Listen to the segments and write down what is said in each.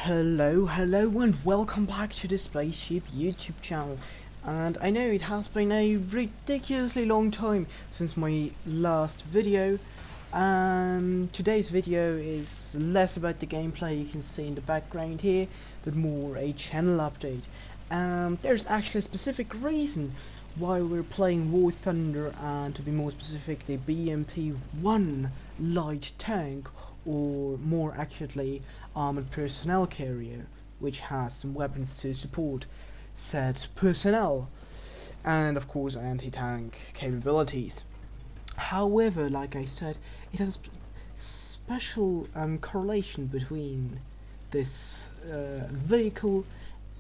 Hello, and welcome back to the Spaceship YouTube channel. And I know it has been a ridiculously long time since my last video. Today's video is less about the gameplay you can see in the background here, but more a channel update. There's actually a specific reason why we're playing War Thunder, and to be more specific, the BMP-1 light tank, or more accurately, armored personnel carrier, which has some weapons to support said personnel, and of course anti-tank capabilities. However, like I said, it has a special correlation between this vehicle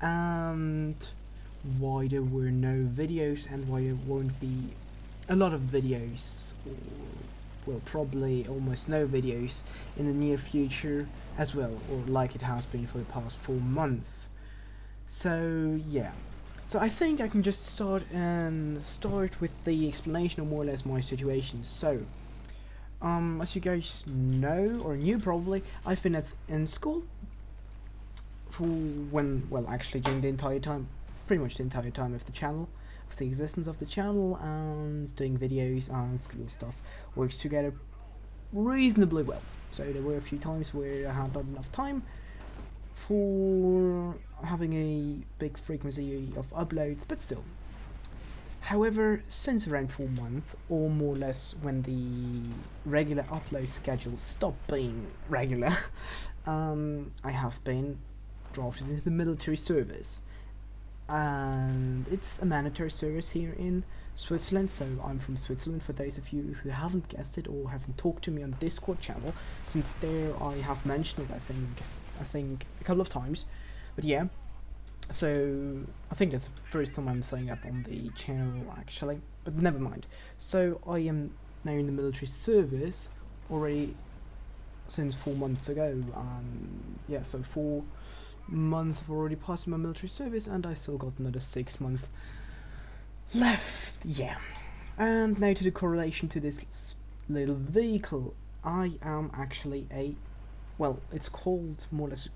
and why there were no videos, and why there won't be a lot of videos, or well, probably almost no videos in the near future as well, or like it has been for the past 4 months. So yeah, so I think I can just start with the explanation of more or less my situation. So as you guys know, or knew probably, I've been in school for actually during the entire time, pretty much the entire time of the channel, of the existence of the channel, and doing videos and school stuff works together reasonably well. So there were a few times where I had not enough time for having a big frequency of uploads, but still. However, since around 4 months, or more or less when the regular upload schedule stopped being regular, I have been drafted into the military service. And it's a mandatory service here in Switzerland, so I'm from Switzerland, for those of you who haven't guessed it or haven't talked to me on the Discord channel, since there I have mentioned it I think a couple of times. But yeah, so I think that's the first time I'm saying that on the channel actually, but never mind. So I am now in the military service already since 4 months ago. Yeah, so 4 months have already passed in my military service, and I still got another 6 months left. Yeah, and now to the correlation to this little vehicle. I am actually it's called more or less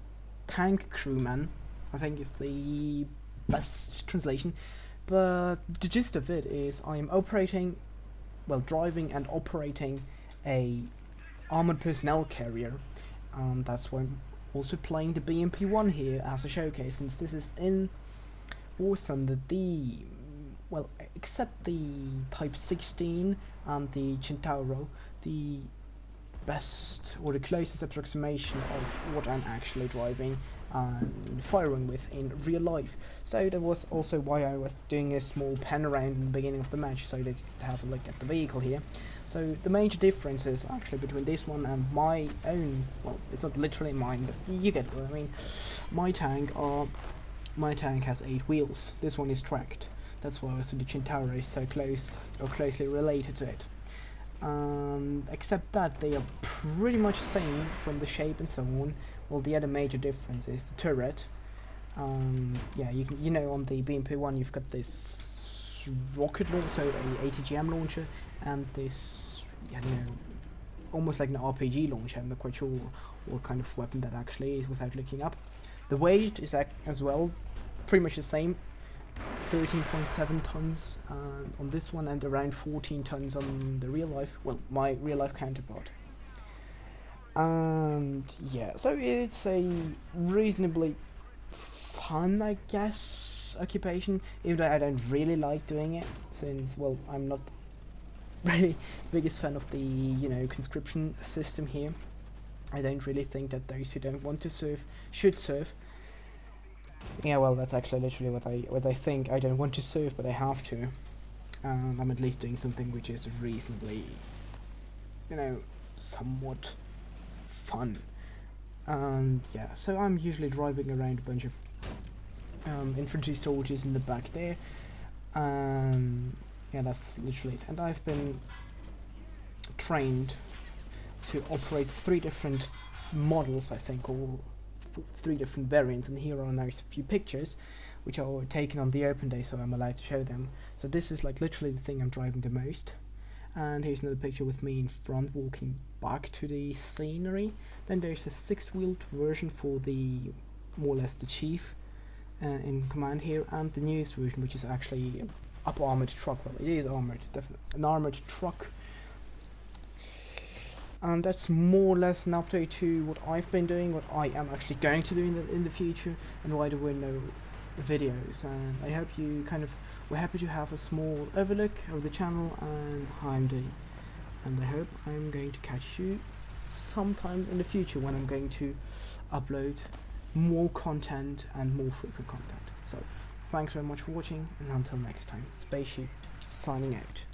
tank crewman, I think is the best translation, but the gist of it is I am driving and operating a armored personnel carrier, and that's why I'm also playing the BMP-1 here as a showcase, since this is in War Thunder, except the Type 16 and the Centauro, the best or the closest approximation of what I'm actually driving and firing with in real life. So that was also why I was doing a small pan around in the beginning of the match, so they could have a look at the vehicle here. So the major difference is actually between this one and my own, well, it's not literally mine, but you get what I mean. My tank has 8 wheels. This one is tracked. That's why also the Centauro is so closely related to it. Except that they are pretty much same from the shape and so on. Well, the other major difference is the turret. Yeah, you know, on the BMP-1 you've got this rocket launcher, so a ATGM launcher, and this, almost like an RPG launcher. I'm not quite sure what kind of weapon that actually is without looking up. The weight is as well pretty much the same, 13.7 tons on this one, and around 14 tons on the my real life counterpart. And yeah, so it's a reasonably fun, I guess, occupation, even though I don't really like doing it, since, well, I'm not really the biggest fan of the conscription system here. I don't really think that those who don't want to serve should serve. Yeah, well, that's actually literally what I think. I don't want to serve, but I have to. I'm at least doing something which is reasonably, somewhat fun. And yeah, so I'm usually driving around a bunch of infantry soldiers in the back there. Yeah, that's literally it. And I've been trained to operate 3 different models, I think, or 3 different variants, and here are now a few pictures which are taken on the open day, so I'm allowed to show them. So this is like literally the thing I'm driving the most, and here's another picture with me in front walking back to the scenery. Then there's a 6-wheeled version for the more or less the chief in command here, and the newest version, which is actually up armored truck. Well, it is armored, an armored truck. And that's more or less an update to what I've been doing, what I am actually going to do in the future, and why there were no videos. And I hope you were happy to have a small overlook of the channel and how I'm doing. And I hope I'm going to catch you sometime in the future when I'm going to upload more content and more frequent content. So thanks very much for watching, and until next time, Spaceship signing out.